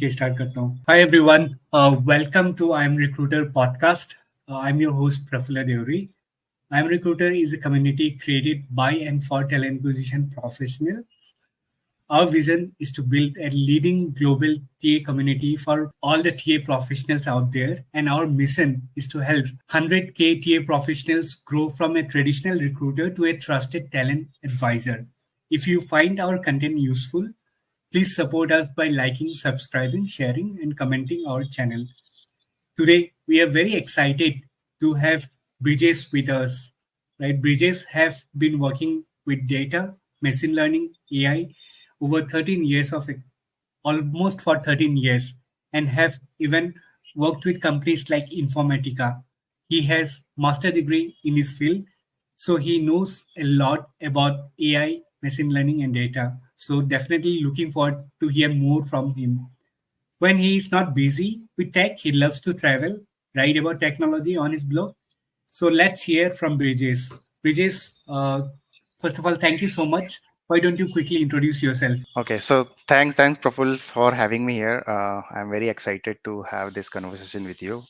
ठीक है स्टार्ट करता हूँ. Hi everyone, welcome to I Am Recruiter podcast. I'm your host Prafula Deori. I Am Recruiter is a community created by and for talent acquisition professionals. Our vision is to build a leading global TA community for all the TA professionals out there. And our mission is to help 100K TA professionals grow from a traditional recruiter to a trusted talent advisor. If you find our content useful, please support us by liking, subscribing, sharing, and commenting our channel. Today, we are very excited to have Brijesh with us. Right, Brijesh have been working with data, machine learning, AI over 13 years of almost for 13 years, and have even worked with companies like Informatica. He has master degree in his field, so he knows a lot about AI, machine learning, and data. So definitely looking forward to hear more from him. When he is not busy with tech, he loves to travel, write about technology on his blog. So let's hear from Brijesh. Brijesh, first of all, thank you so much. Why don't you quickly introduce yourself? Okay, so thanks, Praful, for having me here. I'm very excited to have this conversation with you.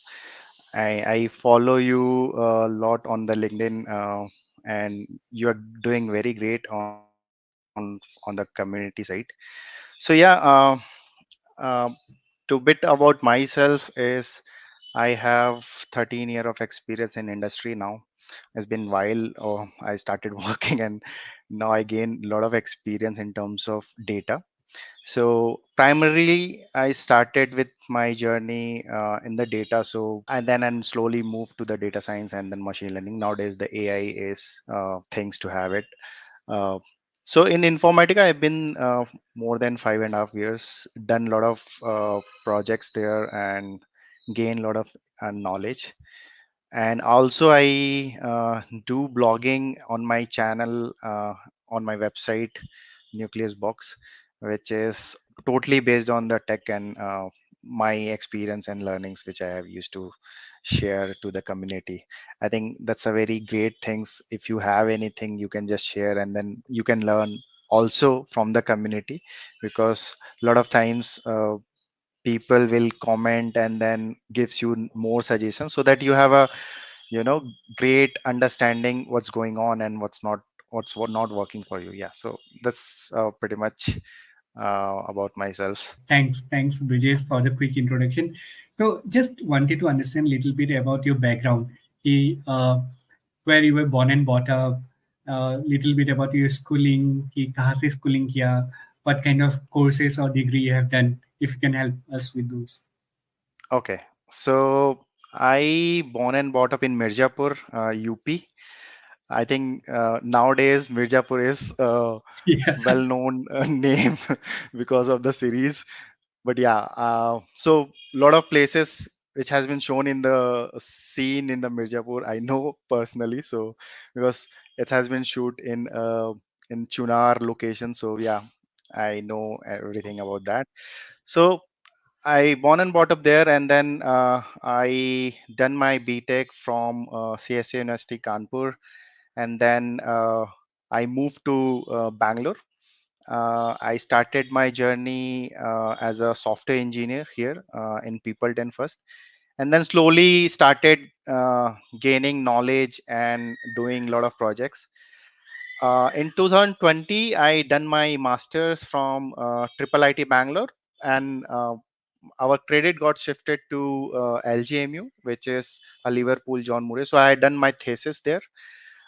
I follow you a lot on the LinkedIn, and you're doing very great on the community side. So yeah, uh, to bit about myself is I have 13 year of experience in industry now. It's been while I started working, and now I gain a lot of experience in terms of data. So primarily, I started with my journey in the data. So and then and slowly moved to the data science and then machine learning. Nowadays, the AI is things to have it. Uh, so in Informatica, I've been more than 5.5 years. Done a lot of projects there and gained a lot of knowledge. And also, I do blogging on my channel on my website, Nucleus Box, which is totally based on the tech and my experience and learnings which I have used to share to the community. I think that's a very great things. If you have anything, you can just share, and then you can learn also from the community, because a lot of times people will comment and then gives you more suggestions, so that you have a great understanding what's going on and what's what not working for you. Yeah, so that's pretty much about myself. Thanks, Brijesh, for the quick introduction. So, just wanted to understand a little bit about your background, where you were born and brought up, little bit about your schooling, कि कहाँ से schooling किया, what kind of courses or degree you have done, if you can help us with those. Okay, so I born and brought up in Mirzapur, UP. I think nowadays Mirzapur is a Yeah, well known name because of the series. But yeah, so a lot of places which has been shown in the scene in the Mirzapur I know personally. So because it has been shoot in Chunar location, so yeah, I know everything about that. So I born and brought up there, and then I done my BTech from CSA University Kanpur, and then I moved to Bangalore. I started my journey as a software engineer here in Peopleton first, and then slowly started gaining knowledge and doing a lot of projects. In 2020, I done my masters from Triple IT Bangalore, and our credit got shifted to LGMU, which is a Liverpool John Moore. So I had done my thesis there.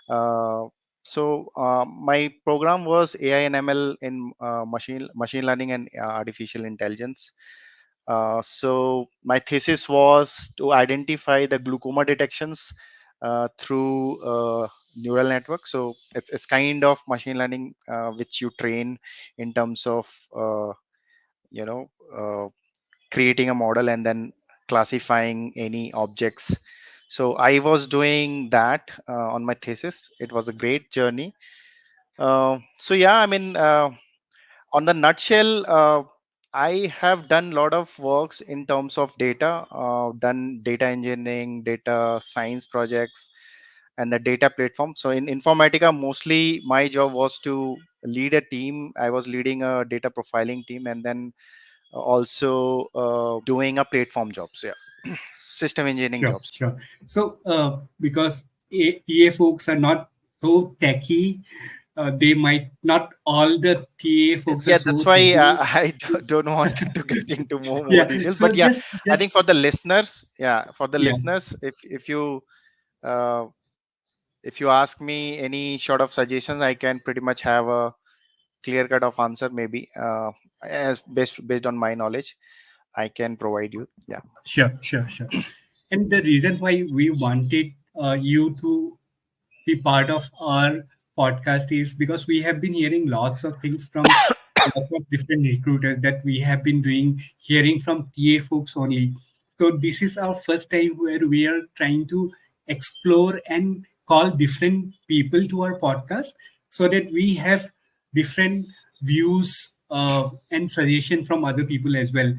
Uh, my program was AI and ML in machine learning and artificial intelligence. So my thesis was to identify the glaucoma detections through neural network. So it's kind of machine learning which you train in terms of you know uh, creating a model and then classifying any objects. So I was doing that on my thesis. It was a great journey. So yeah, I mean, on the nutshell, I have done a lot of works in terms of data, done data engineering, data science projects, and the data platform. So in Informatica, mostly my job was to lead a team. I was leading a data profiling team, and then also doing a platform jobs, yeah, system engineering Sure, jobs. sure. So, because TA folks are not so techy, they might not all the TA folks are Yeah, that's so why techy. I don't want to get into more Yeah. details, So but yeah, I just think for the listeners, yeah, for the yeah. listeners, uh, if you ask me any sort of suggestions, I can pretty much have a clear cut of answer, maybe as based on my knowledge I can provide you. Yeah. Sure, sure, sure. And the reason why we wanted you to be part of our podcast is because we have been hearing lots of things from lots of different recruiters that we have been doing, hearing from TA folks only. So this is our first time where we are trying to explore and call different people to our podcast so that we have different views and suggestion from other people as well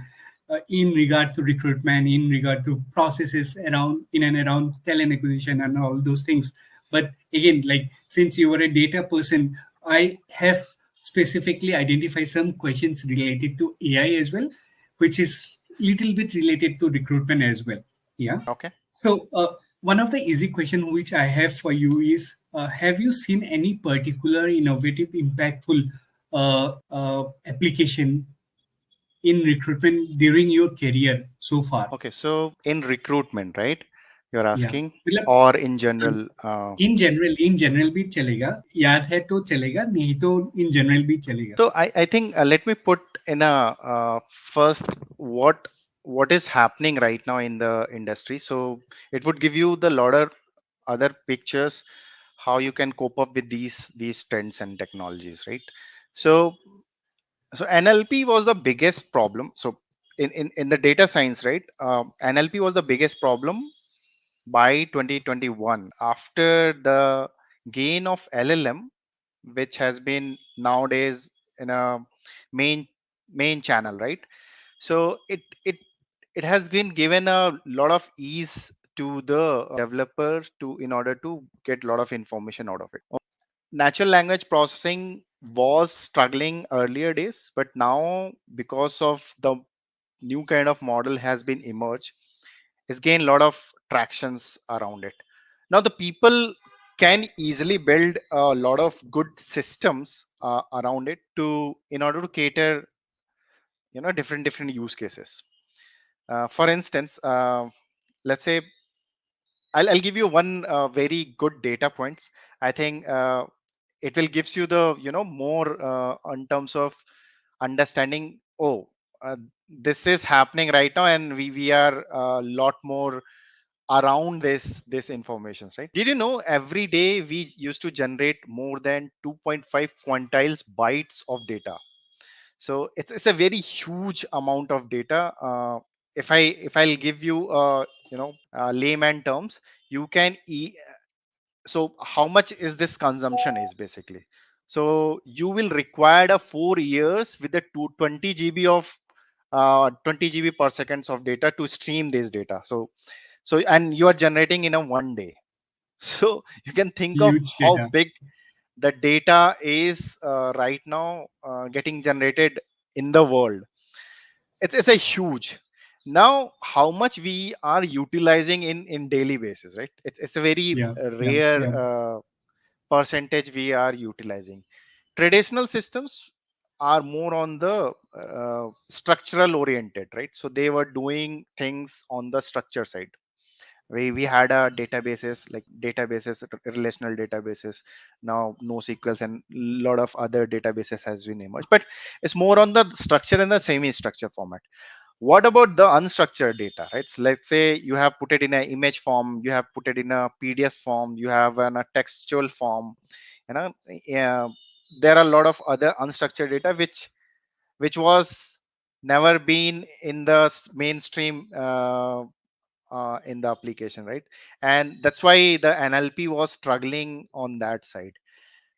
in regard to recruitment, in regard to processes around in and around talent acquisition and all those things. But again, like since you were a data person, I have specifically identified some questions related to AI as well, which is little bit related to recruitment as well. Yeah. Okay. So one of the easy question which I have for you is, have you seen any particular innovative, impactful application in recruitment during your career so far? Okay, so in recruitment, right, you're Yeah. asking, मतलब or in general? In general भी चलेगा, याद है तो चलेगा, नहीं तो in general भी चलेगा. So I think let me put in a first what is happening right now in the industry. So it would give you the lot of other pictures how you can cope up with these trends and technologies, right? So NLP was the biggest problem. So in the data science, right, NLP was the biggest problem by 2021 after the gain of LLM, which has been nowadays in a main main channel, right? So it has been given a lot of ease to the developer to in order to get a lot of information out of it. Natural language processing was struggling earlier days, but now because of the new kind of model has been emerged, it's gained a lot of tractions around it. Now the people can easily build a lot of good systems around it to in order to cater different use cases. For instance, let's say I'll give you one very good data points. I think it will gives you the more in terms of understanding. Oh, this is happening right now, and we are a lot more around this information, right? Did you know every day we used to generate more than 2.5 quintiles bytes of data? So it's a very huge amount of data. If I'll give you layman terms, you can so how much is this consumption is basically. So you will require a 4 years with a 20 GB of 20 GB per seconds of data to stream this data. So and you are generating in a one day. So you can think of Huge how data. big the data is right now getting generated in the world. It's a huge. Now how much we are utilizing in daily basis, right? It's a very Yeah, yeah, rare yeah. percentage we are utilizing. Traditional systems are more on the structural oriented, right? So they were doing things on the structure side. We had a databases like databases, relational databases. Now NoSQLs and lot of other databases has been emerged, but it's more on the structure and the semi structure format. What about the unstructured data, right? So let's say you have put it in an image form, you have put it in a PDF form, you have a textual form, you know. uh, there are a lot of other unstructured data which was never been in the mainstream in the application, right? And that's why the NLP was struggling on that side.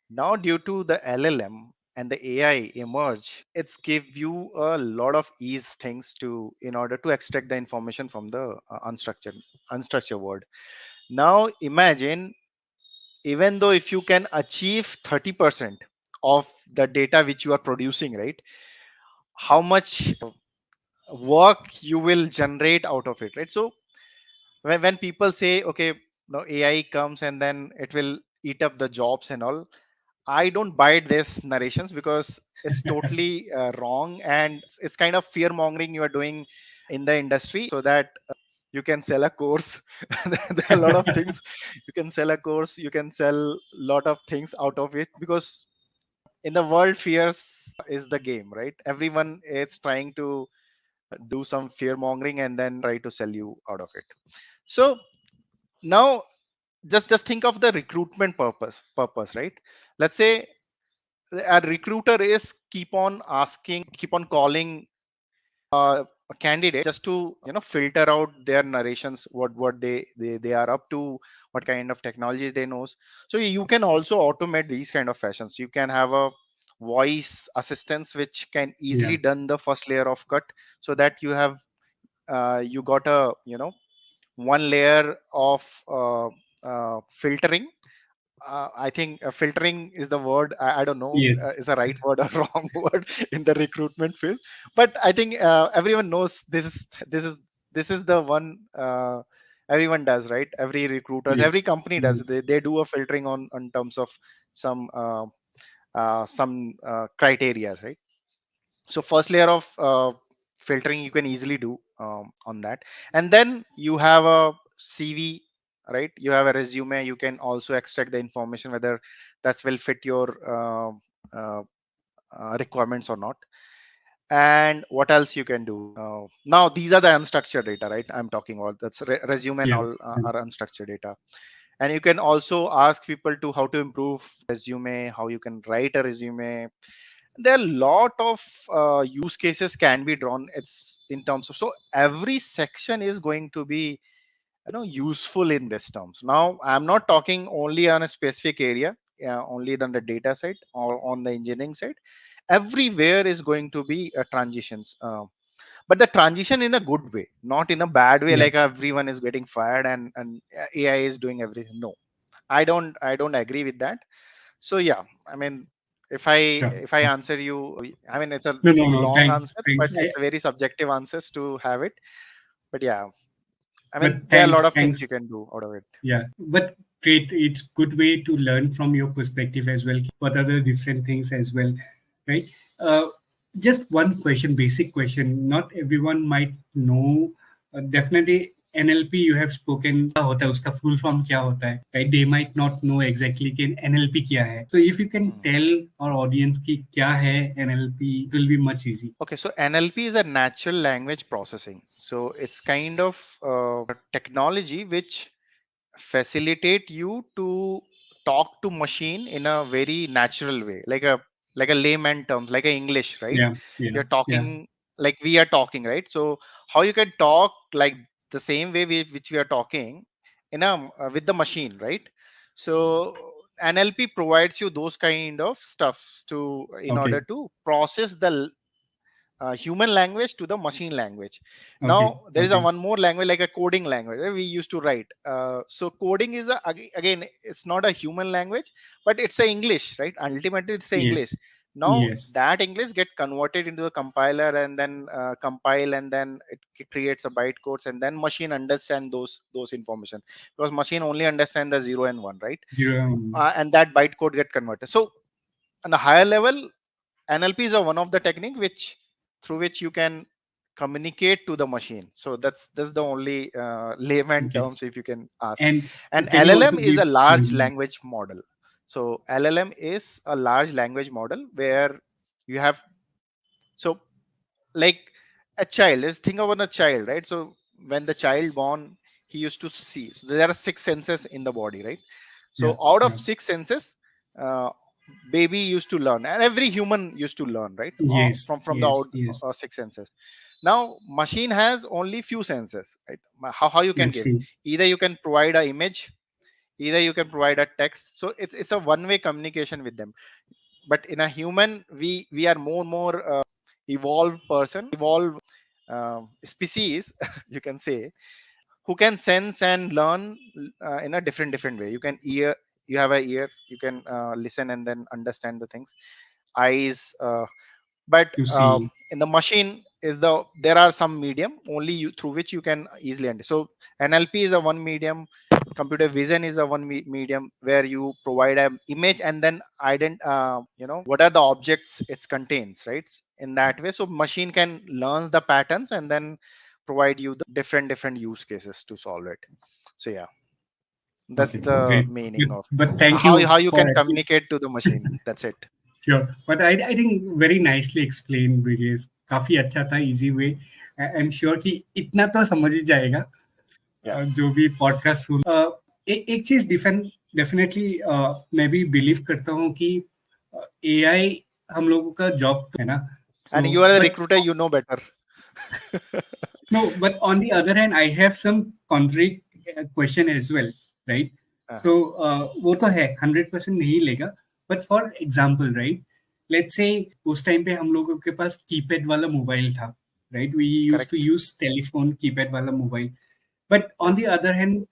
Now due to the LLM and the AI emerge, it's give you a lot of ease things to in order to extract the information from the unstructured word. Now imagine, even though if you can achieve 30% of the data which you are producing, right, how much work you will generate out of it, right? So when people say, okay, no, AI comes and then it will eat up the jobs and all, I don't buy this narrations, because it's totally wrong, and it's kind of fear mongering you are doing in the industry, so that you can sell a course. There are a lot of things. You can sell a course, you can sell lot of things out of it, because in the world, fears is the game, right? Everyone is trying to do some fear mongering and then try to sell you out of it. So now, just think of the recruitment purpose, right? Let's say a recruiter is keep on asking, keep on calling a candidate, just to filter out their narrations, what they are up to, what kind of technologies they knows. So you can also automate these kind of fashions. You can have a voice assistance which can Yeah. easily done the first layer of cut, so that you have you got a one layer of filtering. I think filtering is the word. I don't know Yes. is a right word or wrong word in the recruitment field, but I think everyone knows this is the one everyone does, right? Every recruiters, every Yes. company does. Mm. They do a filtering on terms of some criteria, right? So first layer of filtering you can easily do on that, and then you have a CV, right? You have a resume. You can also extract the information whether that will fit your uh, requirements or not. And what else you can do? Now these are the unstructured data, right? I'm talking about that's resume and Yeah. all Mm. are unstructured data. And you can also ask people to how to improve resume, how you can write a resume. There are a lot of use cases can be drawn. It's in terms of, so every section is going to be useful in this terms. Now I'm not talking only on a specific area, only on the data side or on the engineering side. Everywhere is going to be transitions, but the transition in a good way, not in a bad way, Yeah. like everyone is getting fired and AI is doing everything. No, I don't agree with that. So yeah, I mean, if i Sure. if I Sure. answer you, I mean, it's a No, no, no. long Thanks. answer, but Thanks. it's a very subjective answers to have it. But yeah, I mean, But there are a lot thanks. of things Thanks. you can do out of it. Yeah. But great. It's good way to learn from your perspective as well. What are the different things as well, right? Uh, just one question, basic question. Not everyone might know. Definitely NLP you have spoken क्या होता है उसका full form क्या होता है right they might not know exactly कि NLP क्या है so if you can Hmm. tell our audience कि क्या है NLP it will be much easy. Okay, so NLP is a natural language processing. So it's kind of technology which facilitate you to talk to machine in a very natural way, like a layman terms, like a English, right? Yeah, yeah, You're yeah. talking like we are talking, right? So how you can talk like the same way which we are talking in a with the machine, right? So NLP provides you those kind of stuffs to in order Okay, to process the human language to the machine language. okay, Now there is a okay. one more language, like a coding language, we used to write. So coding is again, it's not a human language, but it's a English, right? Ultimately it's a Yes, English. Now yes, that English get converted into the compiler and then compile, and then it creates a bytecodes, and then machine understand those information, because machine only understand the 0 and 1, right? zero. And that bytecode get converted. So on a higher level, NLP is one of the technique which through which you can communicate to the machine. So that's the only layman Okay. terms if you can ask. And And can you also LLM is give? a large Mhm. language model. So LLM is a large language model where you have, so like a child, let's think about a child, right? So when the child born, he used to see. So there are six senses in the body, right? So Yeah, out of yeah. six senses, uh, baby used to learn, and every human used to learn, right? Yes, From the yes, out yes, six senses. Now machine has only few senses, right? How you can that's give, true. either you can provide a image, either you can provide a text. So it's a one way communication with them. But in a human, we are more evolved person, evolved species, you can say, who can sense and learn in a different way. You can ear, you have a ear, you can listen and then understand the things. Eyes, but To see. in the machine, is there are some medium only through which you can easily understand. So NLP is a one medium, computer vision is a one medium where you provide an image and then what are the objects it contains, right? In that way, so machine can learn the patterns and then provide you the different use cases to solve it. So yeah, that's Okay, the great. meaning of But thank how you you for can actually communicate to the machine. That's it. sure. But I think very nicely explained, Brijesh. काफी अच्छा था, easy way. I'm sure कि इतना तो समझ ही जाएगा Yeah. जो भी पॉडकास्ट सुन एक चीज डेफिनेटली मैं भी बिलीव करता हूँ कि एआई हम लोगों का जॉब तो है ना And so you are a but recruiter, you know better. no, but on the other hand, I have some contrary question as well, right? Uh-huh. So, वो तो है 100% नहीं लेगा, but for example, right? Let's say उस time पे हम लोगों के पास कीपैड वाला मोबाइल था, right? We used to Correct. use telephone keypad वाला mobile, but on the Yes. other hand,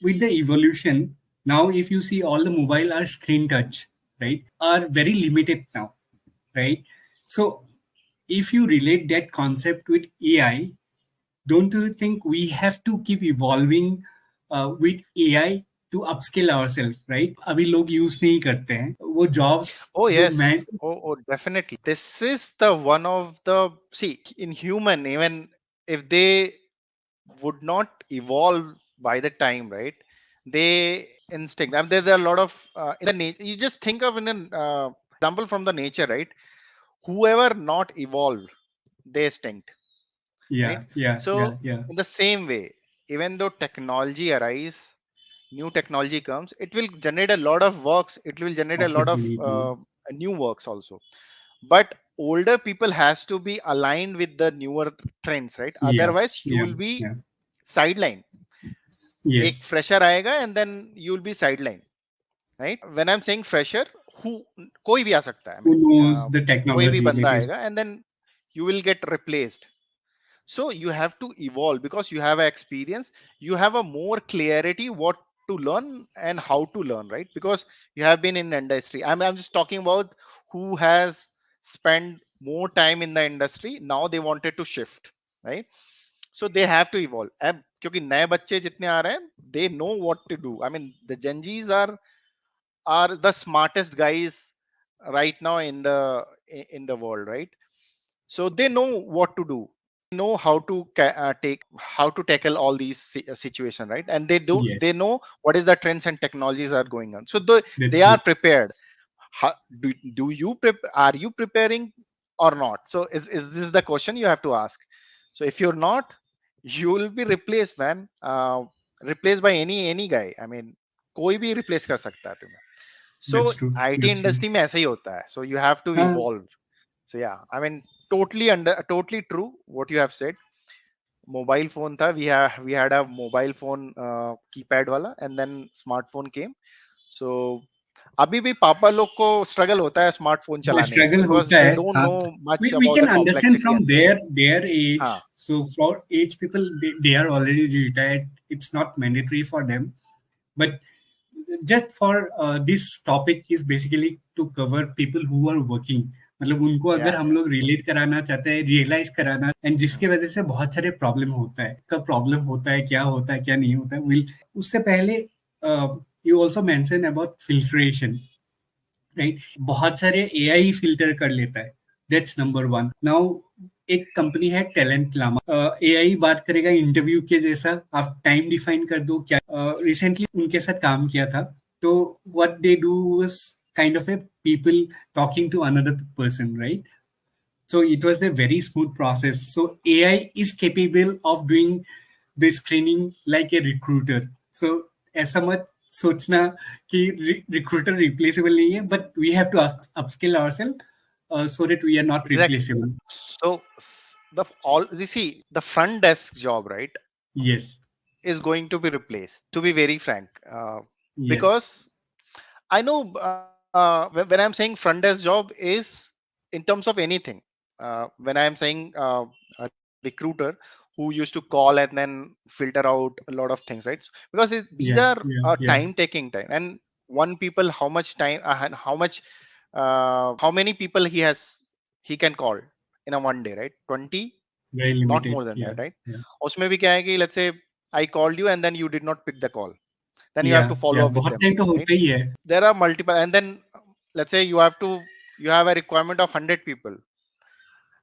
with the evolution, now if you see all the mobile are screen touch, right? Are very limited now, right? So if you relate that concept with AI, don't you think we have to keep evolving with AI to upskill ourselves, right? अभी लोग use नहीं करते हैं वो jobs Oh जो मैं yes. Oh, definitely. This is the one of the, see, in human, even if they would not evolve by the time, right? They instinct. I mean, there are a lot of in the nature. You just think of in an example from the nature, right? Whoever not evolved, they extinct, right? yeah yeah So yeah yeah in the same way, even though technology arise, new technology comes, it will generate a lot of works. It will generate a lot of opportunity new works also. But older people has to be aligned with the newer trends, right? yeah Otherwise you yeah will be yeah sidelined. एक yes fresher आएगा and then you will be sidelined, right? When I'm saying fresher, who, कोई भी आ सकता है, I who mean, knows the कोई भी technology बंदा latest आएगा and then you will get replaced. So you have to evolve because you have experience, you have a more clarity what to learn and how to learn, right? Because you have been in industry. I'm just talking about who has spent more time in the industry, now they wanted to shift, right? So they have to evolve. अब क्योंकि नए बच्चे जितने आ रहे हैं, they know what to do. I mean, the Gen Zs are the smartest guys right now in the world, right? So they know what to do, know how to how to tackle all these situation, right? And yes they know what is the trends and technologies are going on, so that's they are true prepared. How, do you are you preparing or not? So is this the question you have to ask? So if you're not, you will be replaced, man. Replaced by any guy, I mean, कोई भी replace कर सकता है तुम्हें. So IT that's true industry में ऐसा ही होता है, so you have to हाँ evolve. So yeah, I mean, totally true what you have said. Mobile phone tha, we had a mobile phone keypad wala, and then smartphone came. So अभी भी पापा लोग को स्ट्रगल होता है smartphone the चलाने में struggle बिकॉज होता दे है डोंट हाँ know much we about can the understand complexity from and their age हाँ so for age people they are already retired it's not mandatory for them but just for this topic is basically to cover people who are working मतलब उनको अगर या हम लोग relate कराना चाहते हैं रियलाइज कराना एंड जिसके वजह से बहुत सारे प्रॉब्लम होता है कब प्रॉब्लम होता है क्या नहीं होता है विल उससे पहले you also mention about filtration right बहुत सारे एआई फिल्टर कर लेता है दैट्स नंबर वन नाउ एक कंपनी है टैलेंट लामा एआई बात करेगा इंटरव्यू के जैसा आप टाइम डिफाइन कर दो क्या रिसेंटली उनके साथ काम किया था तो what they do was kind of a people talking to another person right so it was a very smooth process so AI is capable of doing the screening like a recruiter so ऐसा मत सोचना कि recruiter replaceable नहीं है but we have to upskill ourselves so that we are not exactly replaceable so the all you see the front desk job, right, yes is going to be replaced, to be very frank, yes because I know when I'm saying front desk job is in terms of anything. When I'm saying a recruiter who used to call and then filter out a lot of things, right? Because these yeah are yeah time taking time, and one people how much time and how much how many people he can call. in a one day, right? 20, Very not limited. more than Yeah. that, right? Yeah. उसमें भी क्या है कि let's say I called you and then you did not pick the call, then you have to Yeah. follow Yeah. up with बहुत them, time तो right? होता ही है. There are multiple, and then let's say you have a requirement of 100 people.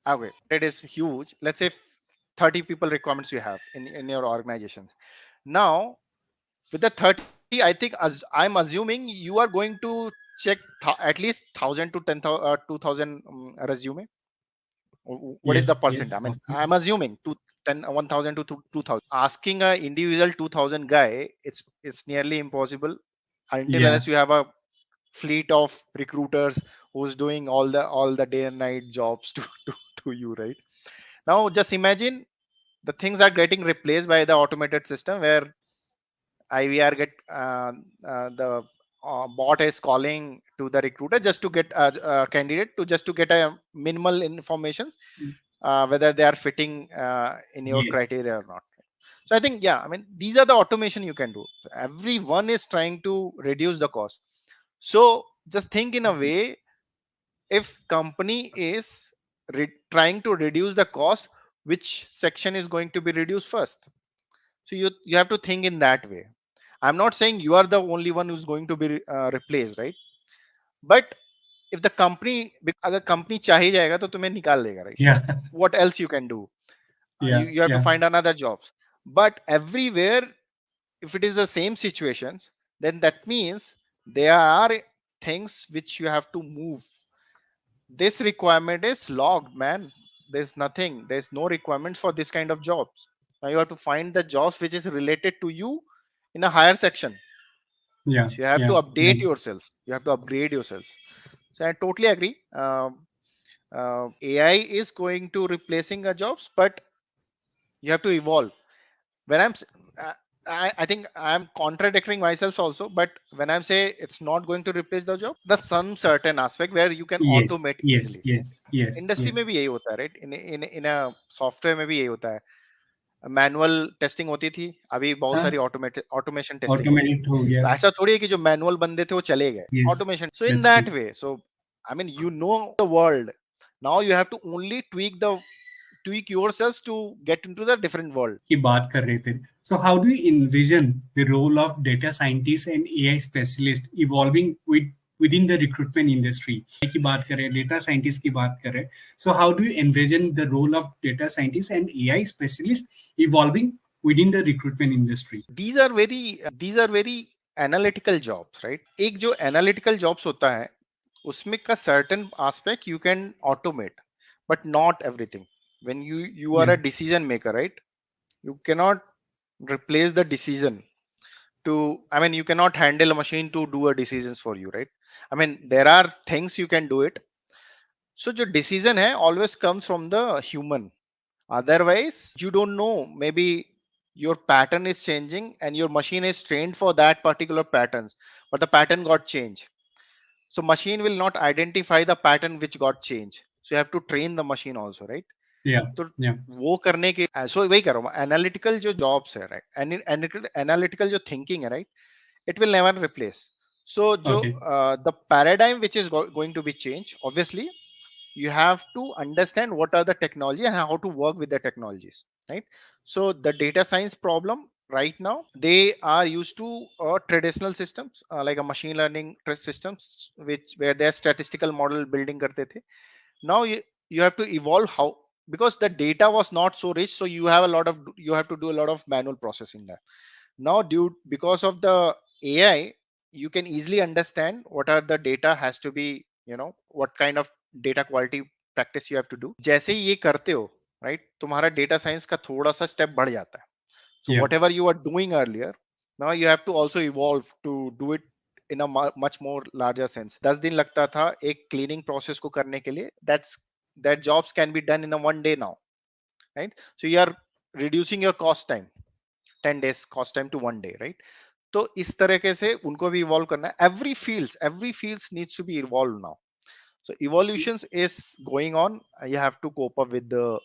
Okay, it is huge. Let's say 30 people requirements you have in your organizations. Now with the 30, I think, as I'm assuming you are going to check at least 1000 to 10,000 2000 resume. What is the Yes. percent? I Yes. mean, Of I'm course. assuming 1000 to 2000. Asking a individual 2000 guy, it's nearly impossible until Yeah. unless you have a fleet of recruiters who's doing all the day and night jobs to you, right? Now just imagine the things are getting replaced by the automated system where IVR get the bot is calling to the recruiter just to get a candidate to just to get a minimal information whether they are fitting in your Yes. criteria or not. So I think, yeah, I mean, these are the automation you can do. Everyone is trying to reduce the cost. So just think in a way, if company is trying to reduce the cost, which section is going to be reduced first? So you have to think in that way. I'm not saying you are the only one who's going to be replaced, right? But if the company, अगर company चाह ही जाएगा तो तुम्हें निकाल देगा, right? Yeah. What else you can do? Yeah. You have to Yeah. find another jobs. But everywhere, if it is the same situations, then that means there are things which you have to move. This requirement is logged, man. There's no requirements for this kind of jobs. Now you have to find the jobs which is related to you in a higher section. Yeah. So you have to Yeah. Yeah. update yourselves, you have to upgrade yourselves. So I totally agree. AI is going to replacing a jobs, but you have to evolve. When uh, I think I'm contradicting myself also, but when I'm say it's not going to replace the job, there's some certain aspect where you can Yes. automate Yes. easily. Yes. Yes. Industry Yes. में भी यही होता है, right? इन software में भी यही होता है. मैनुअल टेस्टिंग होती थी, अभी बहुत हाँ. सारी ऑटोमेशन टेस्टिंग हो गई. ऑटोमेटेड हो गया. तो ऐसा थोड़ी है कि जो मैनुअल बंदे थे वो चले गए, Yes. Automation. So in That's that true. Way, so I mean you know the world, now you have to only tweak yourselves to get into the different world. की बात कर रहे थे. So how do you envision the role of data scientists and AI specialists evolving within the recruitment industry? की बात कर रहे हैं, data scientists की बात कर रहे हैं. So how do you envision the role of data scientists and AI specialists evolving within the recruitment industry? These are very analytical jobs, right? एक जो analytical jobs होता है उसमें का certain aspect you can automate, but not everything. When you are Yeah. a decision maker, right? You cannot replace the decision to, I mean, you cannot handle a machine to do a decisions for you, right? I mean, there are things you can do it. So जो decision है always comes from the human. Otherwise you don't know, maybe your pattern is changing and your machine is trained for that particular patterns, but the pattern got changed. So machine will not identify the pattern which got changed, so you have to train the machine also, right? Yeah. तो Yeah. वो करने के, सो वही कर रहा हूँ, analytical जो jobs है, राइट? एनालिटिकल जो थिंकिंग है, right? It will never replace. So Okay. the paradigm which is going to be changed, obviously you have to understand what are the technology and how to work with the technologies, right? So the data science problem right now, they are used to traditional systems like a machine learning systems, which where their statistical model building karte the. Now you have to evolve how, because the data was not so rich, so you have to do a lot of manual processing there. Now because of the AI, you can easily understand what are the data has to be, what kind of data quality practice you have to do. जैसे ही ये करते हो, right, तुम्हारा data science का थोड़ा सा step बढ़ जाता है. So Yeah. whatever you were doing earlier, now you have to also evolve to do it in a much more larger sense. 10 दिन लगता था एक cleaning process को करने के लिए. That jobs can be done in a one day now, right? So you are reducing your cost time, 10 days cost time to one day, right? तो इस तरीके से उनको भी इवॉल्व करना है. Every fields needs to be evolved now. So evolutions is going on. You have to cope up with the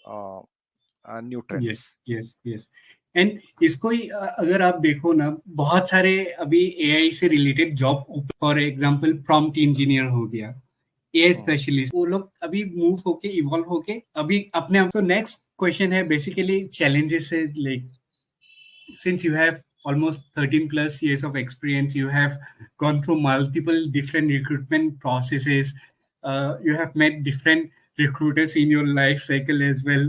new yes. trends. Yes. Yes. And इसको ही अगर आप देखो ना, बहुत सारे अभी एआई से related job, for example prompt engineer हो गया, एआई स्पेशलिस्ट, वो लोग अभी मूव होके इवॉल्व होके अभी अपने आप. सो नेक्स्ट क्वेश्चन है बेसिकली चैलेंजेस से, like since you have almost 13 plus years of experience, you have gone through multiple different recruitment processes, you have met different recruiters in your life cycle as well.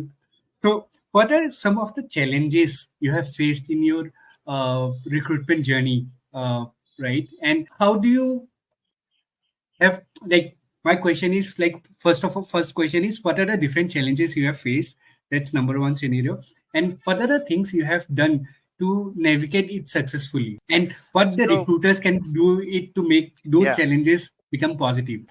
So what are some of the challenges you have faced in your recruitment journey, right? And how do you have, like, my question is, like, first of all, first question is, what are the different challenges you have faced? That's number one scenario. And what are the things you have done to navigate it successfully, and what the So recruiters can do it to make those yeah, challenges become positive?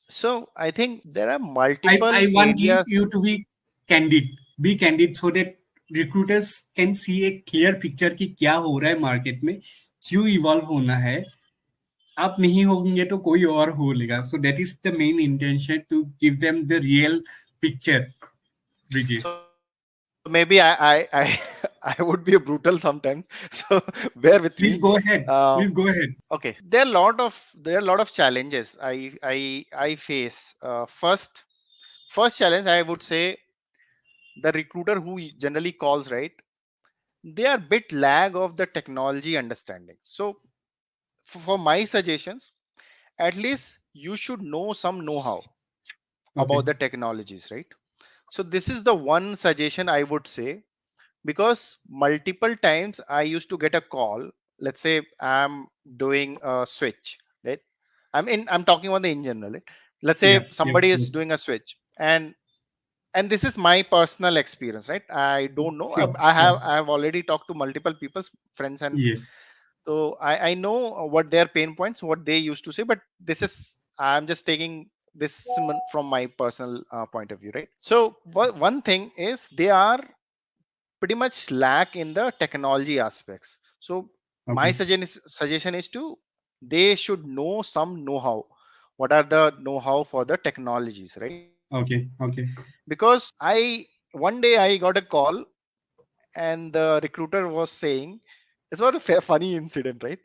so I think there are I multiple want areas. you to be candid so that recruiters can see a clear picture कि क्या हो रहा है market में, क्यों evolve होना है. आप नहीं होंगे तो कोई और हो लेगा. So that is the main intention, to give them the real picture. Brijesh, So maybe I I would be brutal sometimes. So bear with please me. Go ahead, Uh, please go ahead. okay, there are a lot of challenges I face. First challenge I would say, the recruiter who generally calls, right? They are bit lag of the technology understanding. So for my suggestions, at least you should know some know-how okay, about the technologies, right? So this is the one suggestion I would say, because multiple times I used to get a call. Let's say I'm doing a switch, right? I'm talking about the in general, right? Let's या say या somebody is doing a switch, and this is my personal experience, right? I don't know. Sure I have sure. I have already talked to multiple people, friends, and yes, so I know what their pain points, what they used to say. But this is, I'm just taking this from my personal point of view, right? So one thing is, they are pretty much lack in the technology aspects. So okay, my suggestion is to, they should know some know-how. What are the know-how for the technologies, right? Okay, okay. Because I one day I got a call, and the recruiter was saying, it's not a funny incident, right?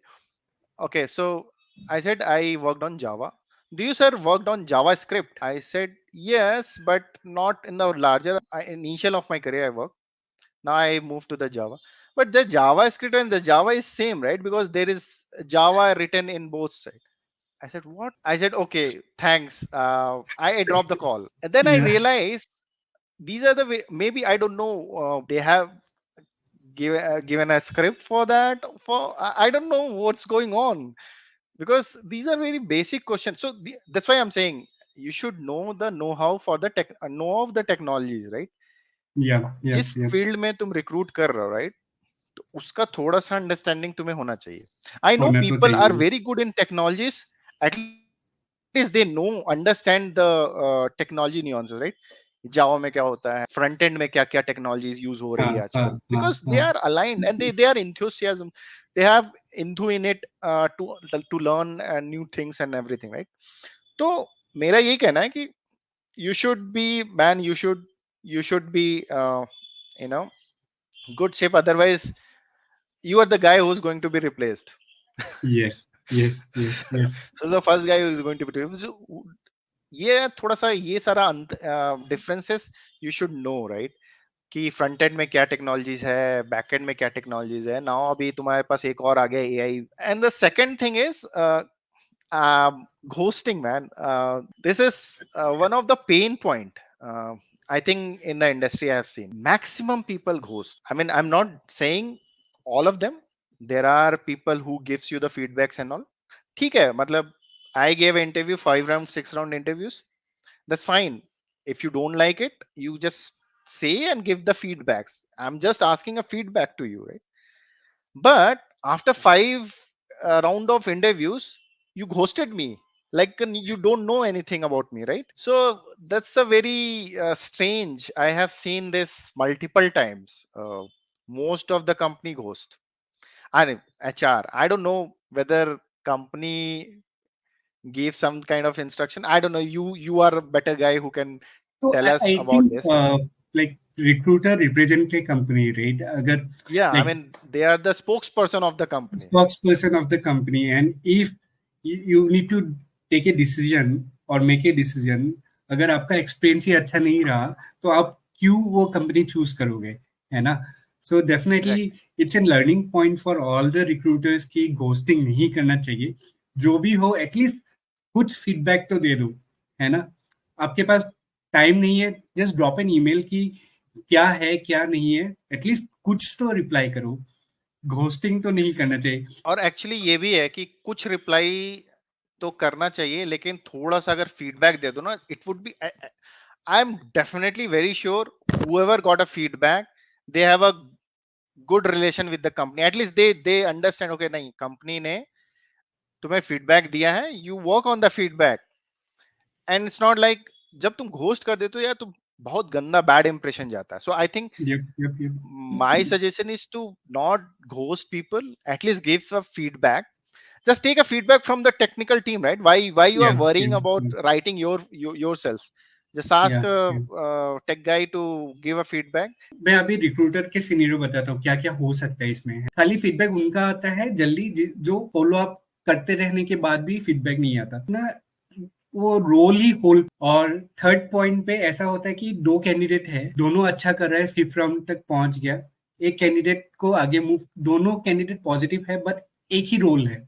Okay, so I said I worked on Java. Do you, sir, worked on JavaScript? I said yes, but not in the larger initial of my career I worked. Now I moved to the Java. But the JavaScript and the Java is same, right? Because there is Java written in both sides. I said, what? I said, okay, thanks. I dropped the call. And then I Yeah, realized these are the way, maybe I don't know, they have given a script for that. I don't know what's going on, because these are very basic questions. So that's why I'm saying you should know the know-how for the know of the technologies, right? या या जिस या. Field में तुम recruit कर रहे हो, right, तो उसका थोड़ा सा अंडरस्टैंडिंग तुम्हें होना चाहिए. आई नो होना तो पीपल आर चाहिए. Very good in technologies, at least they know understand the technology nuances, right? Java में क्या होता है, फ्रंट एंड में क्या क्या टेक्नोलॉजीज यूज हो रही हाँ है हाँ आजकल, हाँ बिकॉज दे हाँ. Are aligned and they are enthusiasm, they have into in it to learn new things and everything, right? तो मेरा यही कहना है कि you should be, man, you should be you know good shape, otherwise you are the guy who's going to be replaced. Yes, yes, yes, yes. So the first guy who is going to be replaced. So, ये थोड़ा सा ये सारा differences you should know, right? कि front end में क्या technologies है, back and में क्या टेक्नोलॉजीज है. नाउ अभी तुम्हारे पास एक और आ गया, AI. And the second thing is ghosting, man. This is one of the pain point, I think, in the industry. I have seen maximum people ghost. I mean, I'm not saying all of them. There are people who gives you the feedbacks and all. ठीक है, मतलब I gave an interview, 5 round 6 round interviews. That's fine. If you don't like it, you just say and give the feedbacks. I'm just asking a feedback to you, right? But after 5 round of interviews, you ghosted me, like you don't know anything about me, right? So that's a very strange. I have seen this multiple times. Most of the company ghost. And HR, I don't know whether company gave some kind of instruction. I don't know. You are a better guy who can तो tell us I about think this. Like recruiter represent के company, right? अगर Yeah, I like mean, they are the spokesperson of the company. spokesperson of the company, and if you need to take a decision, और make a decision, अगर आपका experience ही अच्छा नहीं रहा तो आप क्यों वो कंपनी चूज करोगे, है ना? So definitely exactly. It's an learning point for all the recruiters की घोस्टिंग नहीं करना चाहिए। जो भी हो एटलीस्ट कुछ फीडबैक तो दे दो, है ना? आपके पास टाइम नहीं है, जस्ट ड्रॉप एन ईमेल की क्या है क्या नहीं है, एटलीस्ट कुछ तो रिप्लाई करो। घोस्टिंग तो नहीं करना चाहिए। और एक्चुअली ये भी है कि कुछ रिप्लाई तो करना चाहिए, लेकिन थोड़ा सा अगर फीडबैक दे दो ना, it would be, I am definitely very sure whoever got a feedback, they have a good relation with the company. At least they understand, okay, नहीं, कंपनी ने तुम्हें फीडबैक दिया है, you work on the feedback, and it's not like जब तुम ghost कर देते हो यार, तो बहुत गंदा बैड इंप्रेशन जाता है. So I think yep yep yep. my suggestion is to not ghost people, at least give a feedback. Just take a feedback from the technical team, right? Why you या are worrying about या writing yourself? Just ask या a tech guy to give a feedback. मैं अभी recruiter के scenario बताता हूँ क्या क्या हो सकता है इसमें। खाली फीडबैक उनका आता है जल्दी जो फॉलो अप करते रहने के बाद भी फीडबैक नहीं आता ना, वो रोल ही होल। और थर्ड पॉइंट पे ऐसा होता है कि दो कैंडिडेट है, दोनों अच्छा कर रहे हैं, फिफ्थ राउंड तक पहुंच गया, एक कैंडिडेट को आगे मूव, दोनों कैंडिडेट पॉजिटिव है बट एक ही रोल है,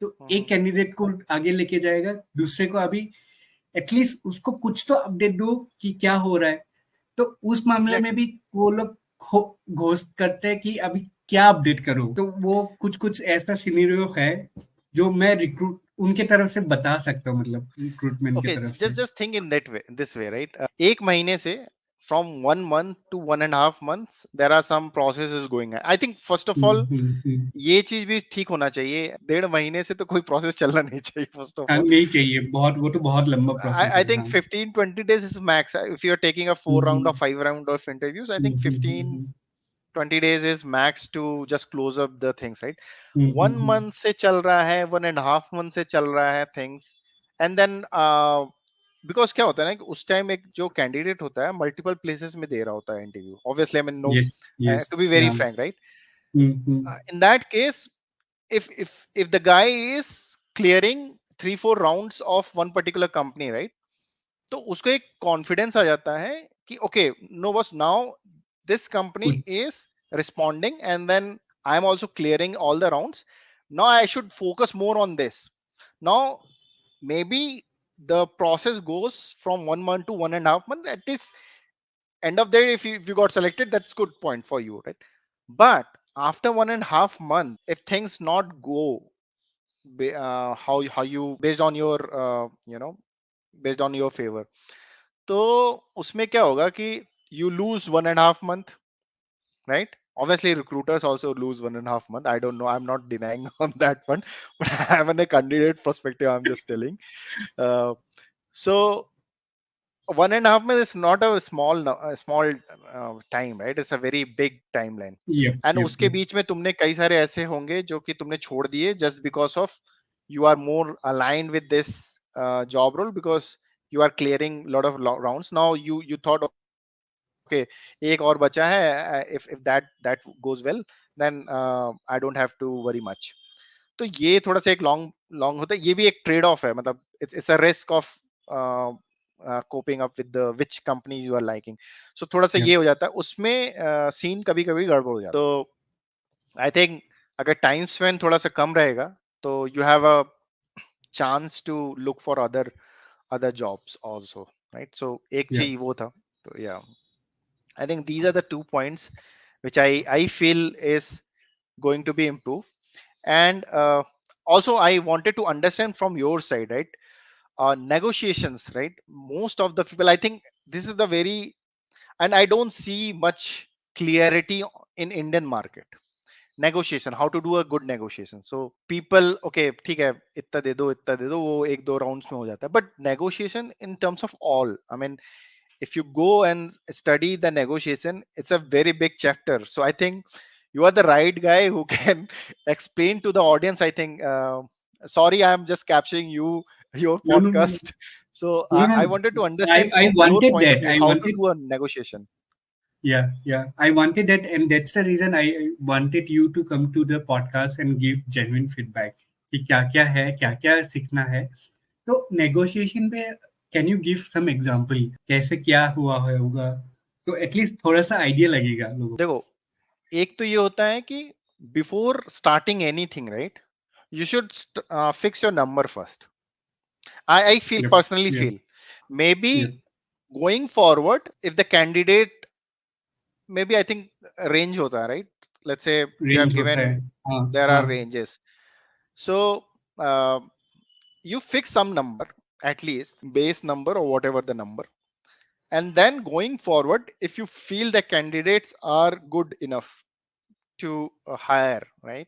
तो एक कैंडिडेट को आगे लेके जाएगा, दूसरे को अभी एटलीस्ट उसको कुछ तो अपडेट दो कि क्या हो रहा है। तो उस मामले में Exactly. भी वो लोग घोस्ट करते हैं कि अभी क्या अपडेट करो। तो वो कुछ कुछ ऐसा सिनेरियो है जो मैं रिक्रूट उनके तरफ से बता सकता हूँ, मतलब रिक्रूटमेंट की Okay, तरफ से। just think in that way, this way, right? एक महीने से from 1 month to 1.5 months, there are some processes going on. I think first of all, हम्म। ये चीज भी ठीक होना चाहिए. 1.5 महीने से तो कोई प्रोसेस चलना नहीं चाहिए, फर्स्ट ऑफ हाँ, ऑल. नहीं चाहिए, बहुत वो तो बहुत लंबा प्रोसेस I है। think हाँ। 15-20 days is max. If you're taking a 4 round or hmm 5 round of interviews, I think hmm 15 hmm 20 days is max to just close up the things, right? Hmm hmm, 1 month से चल रहा है, 1.5 month से चल रहा है things, and then because क्या होता है ना कि उस टाइम एक जो कैंडिडेट होता है मल्टीपल प्लेसेस में दे रहा होता है interview, obviously, I mean, no, yes yes. To be very हाँ। Frank, right? Hmm. In that case, if the guy is clearing 3-4 rounds of one particular company, right, तो उसको एक कॉन्फिडेंस आ जाता है कि ओके, नो बस, नाउ दिस कंपनी कुछ is responding, and then I am also clearing all the rounds. Now I should focus more on this. Now maybe the process goes from 1 month to 1.5 month. At least end of the day, if you got selected, that's good point for you, right? But after 1.5 month, if things not go how you, based on your based on your favor, तो उसमें क्या होगा कि you lose 1.5 month, right? Obviously recruiters also lose 1.5 month. I don't know, I'm not denying on that one, but I'm in a candidate perspective, I'm just telling. So 1.5 month is not a small time, right? It's a very big timeline. Yup And yup उसके yup बीच में तुमने कई सारे ऐसे होंगे जो कि तुमने छोड़ दिए just because of you are more aligned with this job role, because you are clearing a lot of rounds. Now you thought, okay, एक और बचा है, if that goes well, then I don't have to worry much. तो ये थोड़ा सा एक long long होता है, ये भी एक ट्रेड ऑफ है, मतलब it's a risk of coping up with the which company you are liking. So थोड़ा सा यप ये हो जाता है उसमें, सीन कभी कभी गड़बड़ हो जाता है. तो आई थिंक अगर टाइम स्पेंड थोड़ा सा कम रहेगा, तो you have a chance to look for other jobs also, right? So एक यप चीज वो था. तो या, I think these are the 2 points which I feel is going to be improved. And also I wanted to understand from your side, right? Negotiations, right? Most of the people, I think this is the very, and I don't see much clarity in Indian market. Negotiation, how to do a good negotiation. So people, okay, ठीक है, इतना दे दो, वो एक दो rounds में हो जाता है. But negotiation in terms of all, I mean, if you go and study the negotiation, it's a very big chapter. So I think you are the right guy who can explain to the audience, I think. Sorry, I'm just capturing your no no no podcast. So no no I wanted to understand I from your wanted point of that, view I how to wanted, do a negotiation. yeah, I wanted that, and that's the reason I wanted you to come to the podcast and give genuine feedback कि क्या क्या है, क्या क्या सीखना है। तो negotiation पे can you give some example, कैसे क्या हुआ होगा, तो एटलीस्ट थोड़ा सा आइडिया लगेगा लोगों देखो, एक तो ये होता है कि before starting anything, right, you should fix your number first. I feel को। personally या feel maybe या going forward if the candidate, maybe I think range hota hai, right? Let's say you have range होता given, है। हाँ there हाँ। are ranges. So uh, you fix some number, at least base number or whatever the number, and then going forward if you feel the candidates are good enough to hire, right?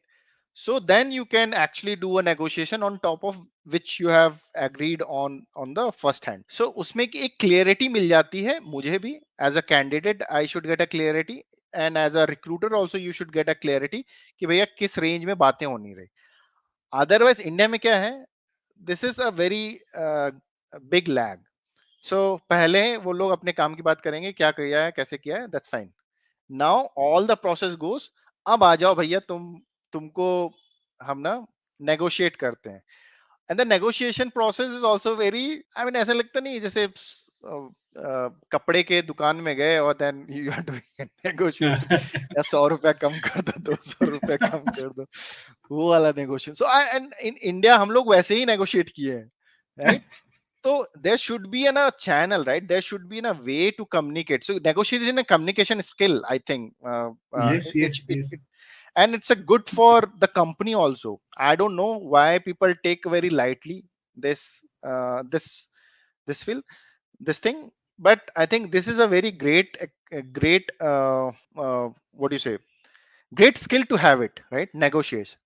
So then you can actually do a negotiation on top of which you have agreed on the first hand. So उसमें की एक clarity मिल जाती है मुझे भी, as a candidate I should get a clarity, and as a recruiter also you should get a clarity कि भैया किस range में बातें होनी रही. Otherwise इंडिया में क्या है, this is a very big lag. So पहले वो लोग अपने काम की बात करेंगे, क्या किया है कैसे किया है, that's fine. Now all the process goes, अब आ जाओ भैया तुमको हम ना नेगोशिएट करते हैं. And the negotiation process is also very, I mean ऐसा लगता नहीं है जैसे कपड़े के दुकान में गए और then you are doing negotiation, या 100 रुपया कम कर दो, 200 रुपया कम कर दो, वो वाला negotiation. So I and in India हम लोग वैसे ही नेगोशिएट किए हैं, right? So there should be a channel, right? There should be a way to communicate. So negotiation is a communication skill, I think. Yes yes It, yes. and it's a good for the company also. I don't know why people take very lightly this this feel this thing, but I think this is a very great what do you say? Great skill to have it, right? Negotiation.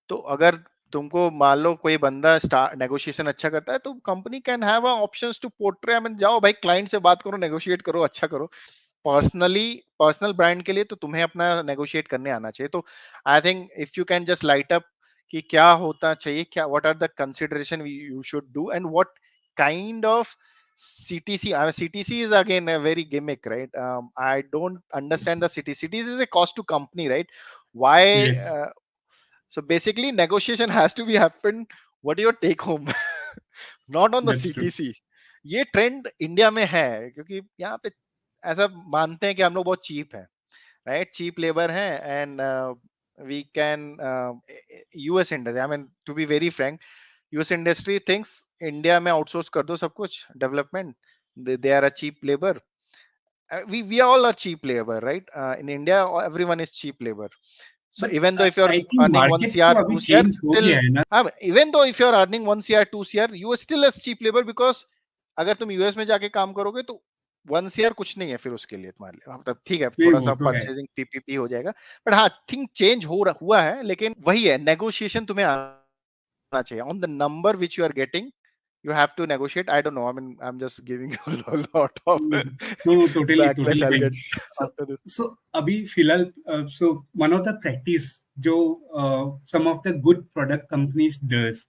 तो अगर तुमको मान लो कोई बंदा negotiation अच्छा करता है तो company can have options to portray, I mean जाओ भाई क्लाइंट से बात करो, नेगोशिएट करो, अच्छा करो. पर्सनल ब्रांड के लिए तो तुम्हें अपना नेगोशिएट करने आना चाहिए. तो I think if you can just light up कि क्या होता चाहिए, क्या what are the consideration you should do, and what kind of CTC. CTC is again a very gimmick, right? I don't understand the CTC. CTC is a cost to company, right? Why? Yes, So basically, negotiation has to be happen. What your take home, not on the that's true. CTC. ये trend India में है क्योंकि यहाँ पे ऐसा मानते हैं कि हम लोग बहुत चीप है, राइट? चीप लेबर है, and we can US industry, I mean to be very frank, US industry thinks India में आउटसोर्स कर दो सब कुछ development, they are a cheap labour. We all are cheap labor, right? In India everyone is cheap labor. So but even though if you're I think earning 1 market CR तो अभी 2 CR change हो still, गया है ना। even though if you're earning 1 CR 2 CR you are still as cheap labor, because अगर तुम US में जाके काम करोगे तो 1 CR कुछ नहीं है फिर उसके लिए तुम्हारे लिए. मतलब ठीक है नहीं थोड़ा वो सा तो है। परचेजिंग पीपीपी हो जाएगा, बट हाँ थिंक चेंज हुआ है, लेकिन वही है, नेगोशिएशन तुम्हें आना चाहिए on the number which you are getting. You have to negotiate. I don't know. I mean, I'm just giving you a lot of No, totally, backlash totally I'll fine. get So, after this. so अभी फिलहाल, so one of the practice जो some of the good product companies does,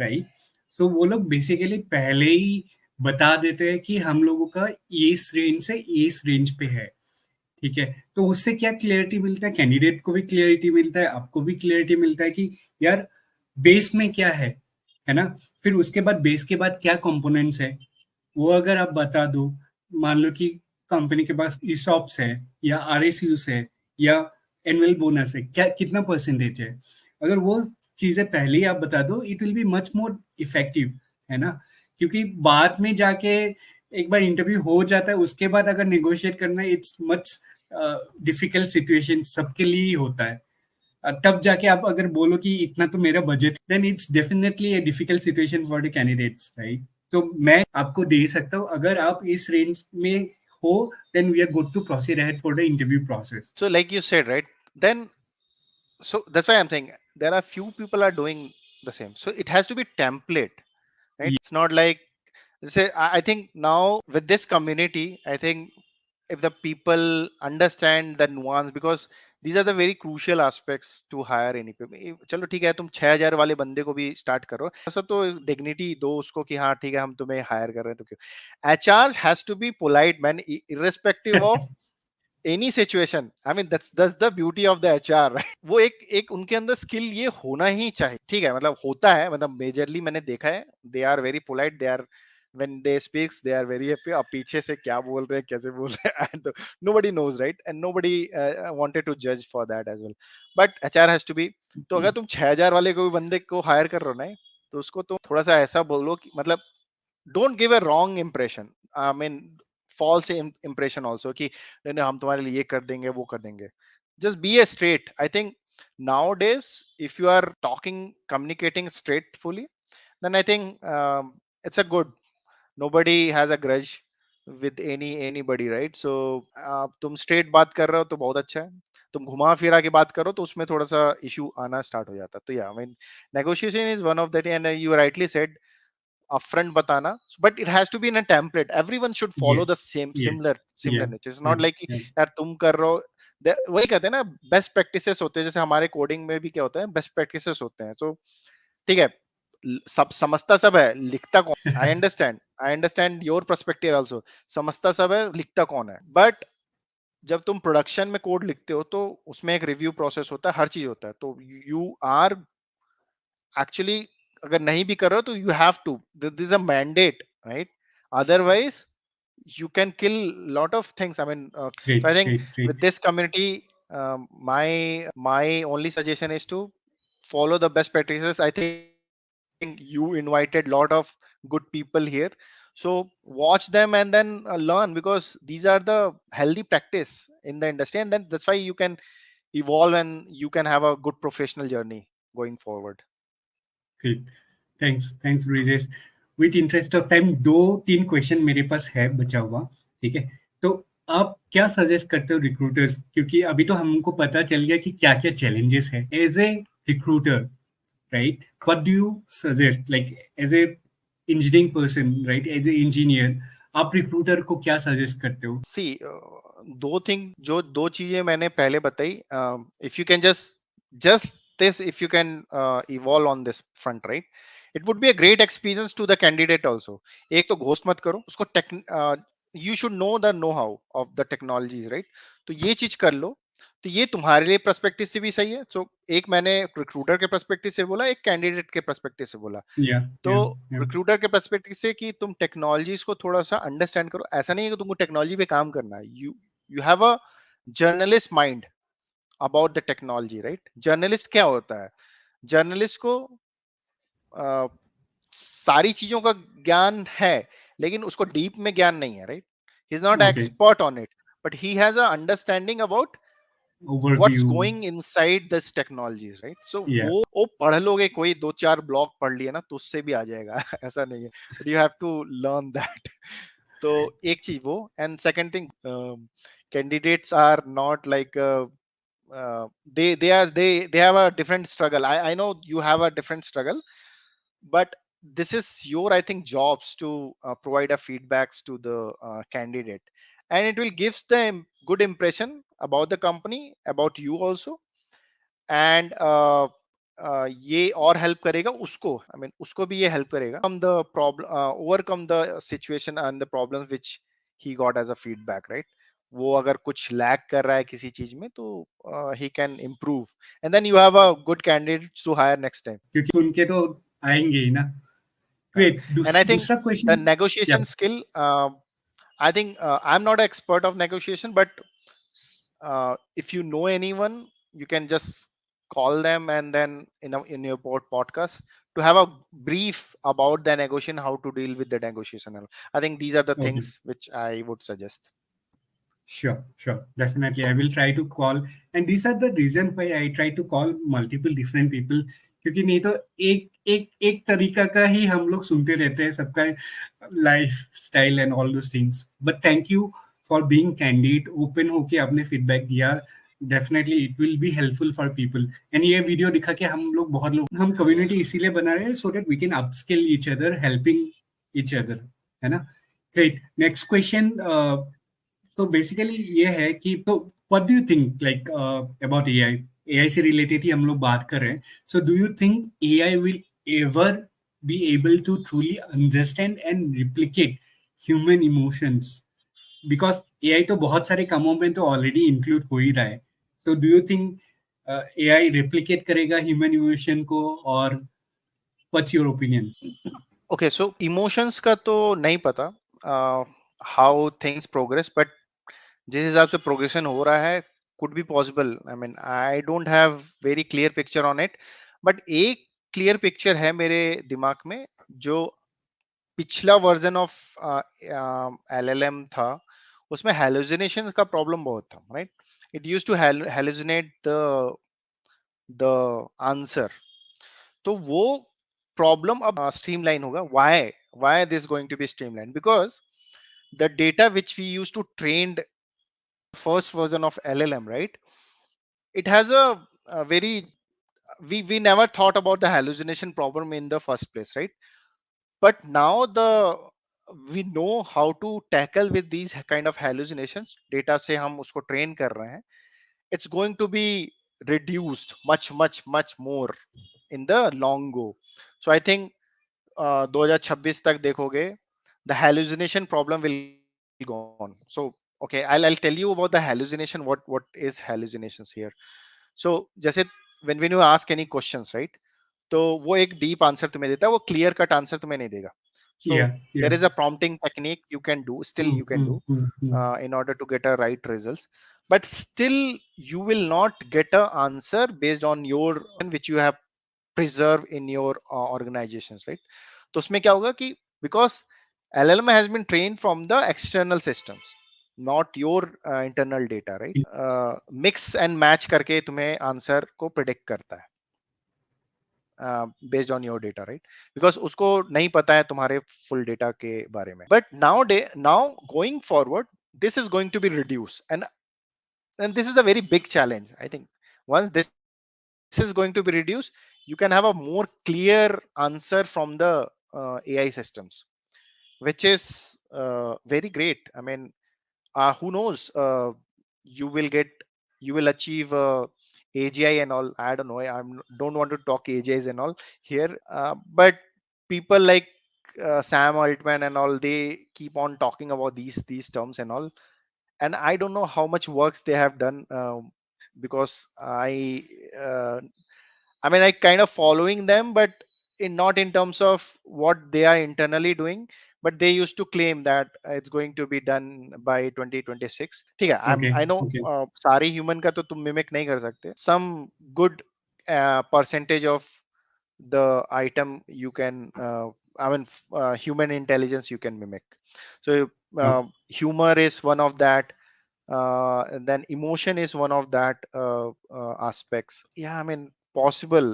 right? So वो लोग basically पहले ही बता देते हैं कि हम लोगों का इस रेंज से इस रेंज पे है, ठीक है? तो उससे क्या क्लियरिटी मिलता है, कैंडिडेट को भी क्लियरिटी मिलता है, आपको भी क्लियरिटी मिलता है कि यार बेस में क्या है ना? फिर उसके बाद बेस के बाद क्या कंपोनेंट्स है, वो अगर आप बता दो, मान लो कि कंपनी के पास ईसॉप्स है या आरएसयूस है या एनुअल बोनस है, क्या कितना परसेंटेज है, अगर वो चीजें पहले ही आप बता दो, it will be much more effective, है ना? क्योंकि बाद में जाके एक बार इंटरव्यू हो जाता है, उसके बाद अगर नेगोशिएट करना है, इट्स मच डिफिकल्ट सिचुएशन सबके लिए ही होता है। तब जाके आप अगर बोलो कि इतना तो मेरा budget, then it's definitely a difficult situation for the candidates, right? तो मैं आपको दे सकता हूँ, अगर आप इस रेंज में हो, then we are good to proceed ahead for the interview process. So, like you said, right? Then, so that's why I'm saying there are few people are doing the same. So it has to be template, right? It's not like say I think now with this community, I think if the people understand the nuance, because these are the very crucial aspects to hire any people. चलो ठीक है, तुम 6,000 वाले बंदे को भी start करो, ऐसा तो डिग्निटी दो उसको कि हाँ ठीक है हम तुम्हें हायर कर रहे हैं तो क्यों. HR has to be polite, man, irrespective of any situation, I mean that's the beauty of the HR. वो एक एक उनके अंदर स्किल ये होना ही चाहिए, ठीक है, मतलब होता है, मतलब मेजरली मैंने देखा है, they are very polite, they are when they speaks they are very happy, अब पीछे से क्या बोल रहे हैं कैसे बोल रहे हैं and nobody knows, right, and nobody wanted to judge for that as well, but HR has to be। तो अगर तुम 6000 वाले कोई बंदे को हायर कर रहे हो ना, तो उसको तो थोड़ा सा ऐसा बोलो कि मतलब don't give a wrong impression, I mean false impression also कि नहीं नहीं हम तुम्हारे लिए ये कर देंगे वो कर देंगे। Just be a straight, I think nowadays if you are talking communicating straightfully, then I think it's a good, nobody has a grudge with anybody, right? So तुम straight बात कर रहे हो तो बहुत अच्छा है, तुम घुमा फिरा के बात करो तो उसमें थोड़ा सा इशू आना स्टार्ट हो जाता है। तो या I mean negotiation is one of that, and you rightly said upfront batana, but it has to be in a template, everyone should follow the Yes, same yes, similar yeah, nature, it's not yeah, like कि yeah. यार तुम कर रहे हो, वही कहते हैं ना बेस्ट प्रैक्टिसेस होते हैं, जैसे हमारे कोडिंग में भी क्या होता है बेस्ट प्रैक्टिसेस होते हैं। तो ठीक है, सब समझता सब है, लिखता कौन, I understand your perspective also, समझता सब है, लिखता कौन है, बट जब तुम प्रोडक्शन में कोड लिखते हो तो उसमें एक रिव्यू प्रोसेस होता है, हर चीज होता है, तो यू आर एक्चुअली अगर नहीं भी कर रहे हो तो you have to, this is a mandate, right, otherwise you can kill lot of things, I mean so I Great, think great, great. with this community, my only suggestion is to follow the best practices. I think you invited lot of good people here, so watch them and then learn, because these are the healthy practice in the industry, and then that's why you can evolve and you can have a good professional journey going forward. Great. Thanks Brijesh. With interest of time दो तीन question मेरे पास है बचा हुआ, ठीक है? तो आप क्या सजेस्ट करते हो रिक्रूटर्स, क्योंकि अभी तो हमको पता चल गया कि क्या क्या चैलेंजेस है as a recruiter, right? What do you suggest, like as a engineering person, right, as an engineer, आप रिक्रूटर को क्या सजेस्ट करते हो? सी दो थिंग, जो दो चीजें मैंने पहले बताई, if you can just this, if you can evolve on this front, right, it would be a great experience to the candidate also। एक तो घोस्ट मत करो उसको, take you should know the know how of the technologies, right, तो ये चीज कर लो, तो ये तुम्हारे लिए पर्सपेक्टिव से भी सही है। तो एक मैंने रिक्रूटर के पर्सपेक्टिव से बोला, एक कैंडिडेट के पर्सपेक्टिव से बोला। या तो या या रिक्रूटर के पर्सपेक्टिव से कि तुम टेक्नोलॉजीज को थोड़ा सा अंडरस्टैंड करो, ऐसा नहीं है कि तुमको टेक्नोलॉजी पे काम करना है, you you have a journalist mind about the technology, right. Journalist क्या होता है, जर्नलिस्ट को अ, सारी चीजों का ज्ञान है, लेकिन उसको डीप में ज्ञान नहीं है, right, he is not okay, expert on it, but he has a understanding about what's overview, going inside this technologies, right. So या वो पढ़ लोगे, कोई दो चार ब्लॉग पढ़ लिया ना तो उससे भी आ जाएगा ऐसा नहीं है, but you have to learn that. तो एक चीज वो, and second thing, candidates are not like they have a different struggle, I know you have a different struggle, but this is your, I think, jobs to provide a feedbacks to the candidate, and it will gives them good impression about the company, about you also, and ये और help करेगा उसको, I mean उसको भी ये help करेगा come the problem, overcome the situation and the problems which he got as a feedback, right. वो अगर कुछ लैक कर रहा है किसी चीज में तो he can improve, and then you have a good candidate to hire next time. क्योंकि उनके तो आएंगे ही ना। ग्रेट। एंड आई थिंक दूसरा द क्वेश्चन, या negotiation skill, I think I'm not an expert of negotiation, but if you know anyone, you can just call them and then in your podcast to have a brief about the negotiation, how to deal with the negotiation. I think these are the okay, things which I would suggest. sure, sure, definitely I will try to call, and these are the reason why I try to call multiple different people, क्योंकि नहीं तो एक एक एक तरीका का ही हम लोग सुनते रहते हैं सबका life style and all those things. But thank you for being candid, open होके आपने फीडबैक दिया। Definitely it will be helpful for people, and ये वीडियो दिखा के हम लोग बहुत लोग, हम Yeah. कम्युनिटी इसीलिए बना रहे हैं so that we can upskill each other, helping each other, है ना? ग्रेट। नेक्स्ट क्वेश्चन, तो बेसिकली ये है कि तो what do you think like about AI? AI से रिलेटेड ही हम लोग बात कर रहे हैं। So do you think AI will ever be able to truly understand and replicate human emotions? Because AI तो बहुत सारे कामों में तो ऑलरेडी इंक्लूड हो ही रहा है. सो do you think AI replicate करेगा ह्यूमन इमोशन को, और what's your opinion? Okay, so emotions का तो नहीं पता हाउ थिंग्स प्रोग्रेस, बट जिस हिसाब से प्रोग्रेशन हो रहा है could be possible. I mean I don't have very clear picture on it, but एक क्लियर पिक्चर है मेरे दिमाग में. जो पिछला वर्जन ऑफ एलएलएम था उसमें हेलुसिनेशन का प्रॉब्लम बहुत था, right. It used to hallucinate the answer. तो वो प्रॉब्लम अब स्ट्रीमलाइन होगा. Why this going to be streamline? Because the data which we used to trained first version of LLM, right? It has a very, we never thought about the hallucination problem in the first place, right? But now we know how to tackle with these kind of hallucinations. Data से हम उसको train कर रहे हैं. It's going to be reduced much more in the long go. So I think 2026 तक देखोगे the hallucination problem will gone. So okay, I'll tell you about the hallucination. What is hallucinations here? So जैसे when you ask any questions, right? तो वो एक deep answer तुम्हें देता है, वो क्लियर कट आंसर तुम्हें नहीं देगा. सो Yeah, there yeah. Is a prompting technique you can do, still Hmm, you can hmm, do hmm, hmm. in order to get a right results, but still you will not get a answer based on your which you have preserved in your organizations, right? तो उसमें क्या होगा कि because LLM has been trained from the external systems, not your internal data, right? Mix and match करके तुम्हें answer को predict करता है based on your data, right? Because उसको नहीं पता है तुम्हारे full data के बारे में. But now going forward, this is going to be reduced, and this is a very big challenge. I think once this is going to be reduced, you can have a more clear answer from the AI systems, which is very great. I mean, who knows? You will get, you will achieve AGI and all. I don't know. Don't want to talk AGIs and all here, but people like Sam Altman and all, they keep on talking about these terms and all, and I don't know how much works they have done, because uh, I mean, I kind of following them, but not in terms of what they are internally doing. But they used to claim that it's going to be done by 2026. ठीक है, Okay, I know okay. सारे human का तो तुम mimic नहीं कर सकते. Some good percentage of the item you can, I mean, human intelligence you can mimic. So Okay. humor is one of that. And then emotion is one of that aspects. Yeah, I mean, possible,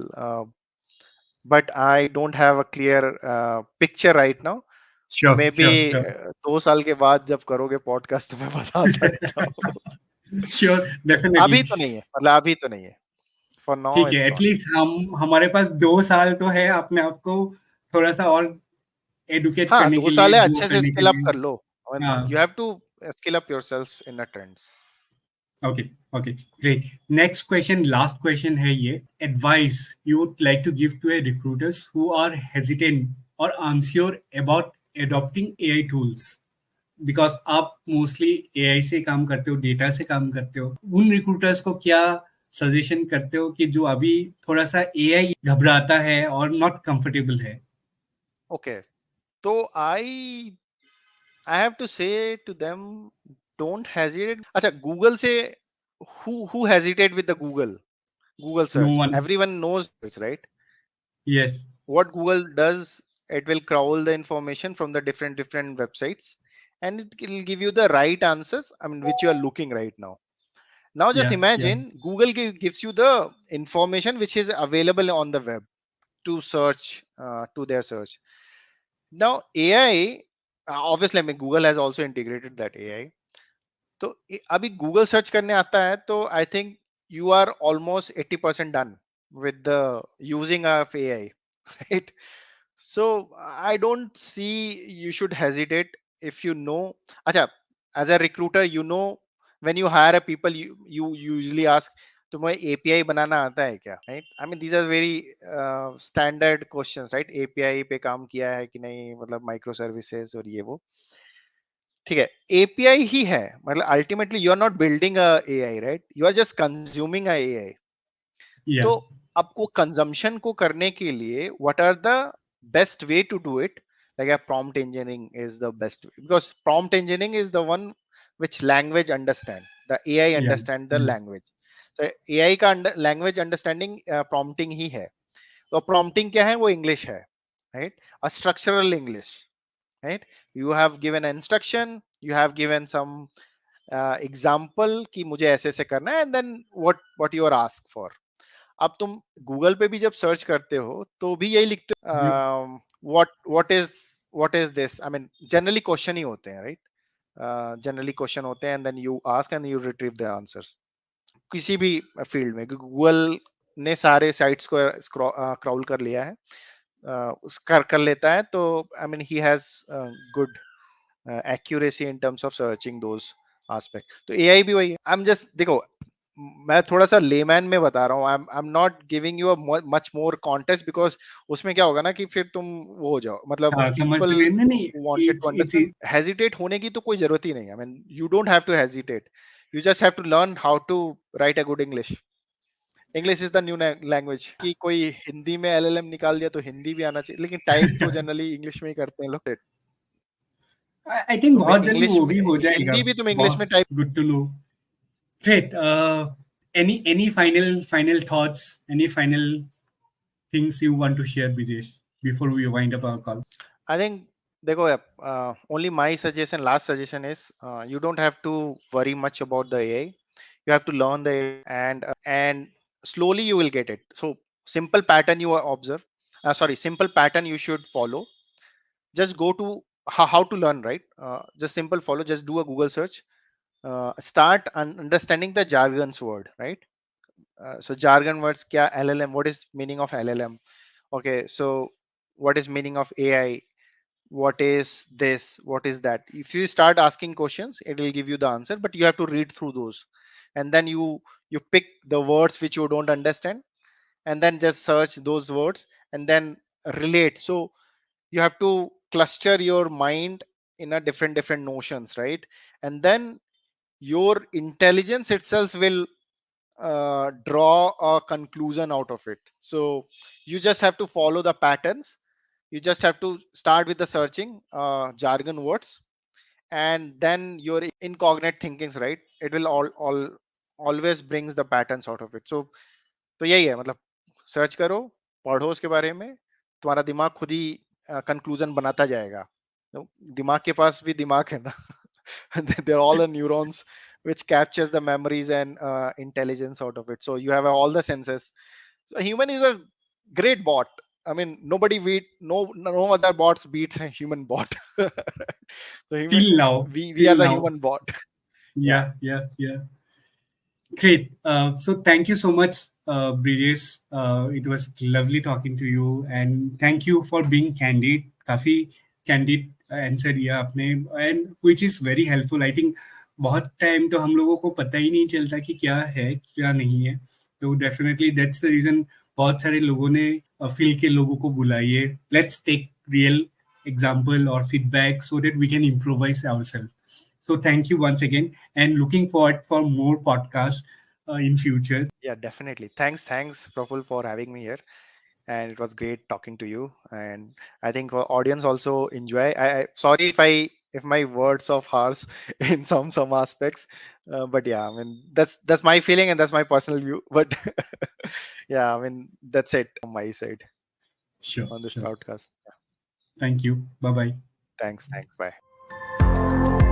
but I don't have a clear picture right now. Sure, Maybe sure, sure. 2 साल के बाद जब करोगे podcast तो मैं बता सकता हूँ. Sure, definitely. अभी तो नहीं है, मतलब अभी तो नहीं है. For now ठीक है, it's not. एटलीस्ट हमारे पास 2 साल तो है अपने आप को थोड़ा सा और एडुकेट हाँ, करने दो के लिए, साल है, ग्रो अच्छे से करने के स्किल अप लिए. कर लो. हाँ. You have to skill up yourselves in a trends. Okay, okay, great. Next question, last question है ये. Advice you would like to give to a recruiters who are hesitant or unsure about adopting AI tools? Because आप mostly AI से काम करते हो, data से काम करते हो. उन रिक्रूटर्स को क्या सजेशन करते हो कि जो अभी थोड़ा सा एआई घबराता है और नॉट कंफर्टेबल है? Okay, so I have to say to them, don't hesitate. अच्छा, Google से who hesitate with the Google no search? One. Everyone knows this, right? Yes. What Google does, it will crawl the information from the different websites, and it will give you the right answers. I mean, which you are looking right now. Now, just या या. imagine Google gives you the information which is available on the web to search, to their search. Now, AI, obviously, I mean, Google has also integrated that AI. तो अभी Google search करने आता है तो I think you are almost 80% done with the using of AI, right? So I don't see you should hesitate if you know. अच्छा, as a recruiter you know, when you hire a people you usually ask, तुम्हें API बनाना आता है क्या, right? I mean these are very standard questions, right? API पे काम किया है कि नहीं, मतलब माइक्रो सर्विसेज और ये वो. ठीक है, एपीआई ही है, मतलब ultimately you are not building a AI, right, you are just consuming a AI. तो Yeah. आपको कंजम्पशन को करने के लिए what are the best way to do it, like a prompt engineering is the best way, because prompt engineering is the one which language understand, the AI Yeah. understand the Yeah. language. So AI का language understanding prompting ही है. तो prompting क्या है, वो English है, right, a structural English, right, you have given an instruction, you have given some example कि मुझे ऐसे ऐसे करना है, and then what you are asked for. अब तुम गूगल पे भी जब सर्च करते हो तो भी यही लिखते You, हो, what is this, I mean generally question ही होते हैं, राइट, जनरली क्वेश्चन होते हैं, and then you ask and you retrieve the answers. किसी भी फील्ड में गूगल ने सारे साइट्स को क्राउल कर लिया है, उस कर लेता है, तो I mean he has good accuracy in terms of searching those aspect. तो एआई भी वही है. आई एम जस्ट, देखो, मैं थोड़ा सा लेमैन में बता रहा हूँ, I am not giving you a much more context, because उसमें क्या होगा ना कि फिर तुम वो हो जाओ, मतलब हाँ, समझ पीपल रहे हैं नहीं नहीं. Wanted to It's understand. Hesitate होने की तो कोई जरूरत ही नहीं. I mean you don't have to hesitate, you just have to learn how to write a good English. English is the new language. कि कोई हिंदी में एलएलएम निकाल दिया तो हिंदी भी आना चाहिए, लेकिन टाइप तो जनरली इंग्लिश में ही करते हैं लोग. I think तुम बहुत जल्दी इंग्लिश वो में, भी हो जाएगा. हिंदी भी तुम इंग्लिश में बहुत type. good to know. Great. Any final thoughts? Any final things you want to share, Brijesh, before we wind up our call? I think, देखो, only my suggestion, last suggestion is, you don't have to worry much about the AI. You have to learn the AI, and slowly you will get it. So simple pattern you observe. Simple pattern you should follow. Just go to how to learn, right? Just simple follow. Just do a Google search. Start understanding the jargons word, right? So jargon words, kya LLM? What is meaning of LLM? Okay, so what is meaning of AI? What is this, what is that? If you start asking questions, it will give you the answer, but you have to read through those, and then you pick the words which you don't understand, and then just search those words, and then relate. So you have to cluster your mind in a different notions, right, and then your intelligence itself will draw a conclusion out of it. So you just have to follow the patterns. You just have to start with the searching jargon words, and then your incognate thinkings, right, it will all always brings the patterns out of it. So तो यही है, मतलब search करो, पढ़ो उसके बारे में, तुम्हारा दिमाग खुद ही कंक्लूजन बनाता जाएगा. तो दिमाग के पास भी दिमाग है ना. They're all the neurons which captures the memories and intelligence out of it. So you have all the senses. So a human is a great bot. I mean, nobody beat, no other bots beats a human bot. So human, Till now, we are till the now. human bot. Yeah. Yeah, yeah, yeah. Great. So thank you so much, Brijesh. It was lovely talking to you, and thank you for being candid. काफी candid answer दिया आपने, and which is very helpful. I think बहुत time तो हम लोगों को पता ही नहीं चलता कि क्या है क्या नहीं है. तो डेफिनेटली दैट्स द रीजन बहुत सारे लोगों ने फील्ड के लोगों को बुलाइए. लेट्स टेक रियल एग्जांपल और feedback so that we can improvise ourselves. So thank you once again, and looking forward for more podcasts in future. Yeah, definitely. Thanks, Praful, for having me here. And it was great talking to you. And I think our audience also enjoy. Sorry if my words of harsh in some aspects, but yeah, I mean that's my feeling and that's my personal view. But yeah, I mean that's it from my side Sure, on this sure. podcast. Thank you. Bye bye. Thanks. Bye.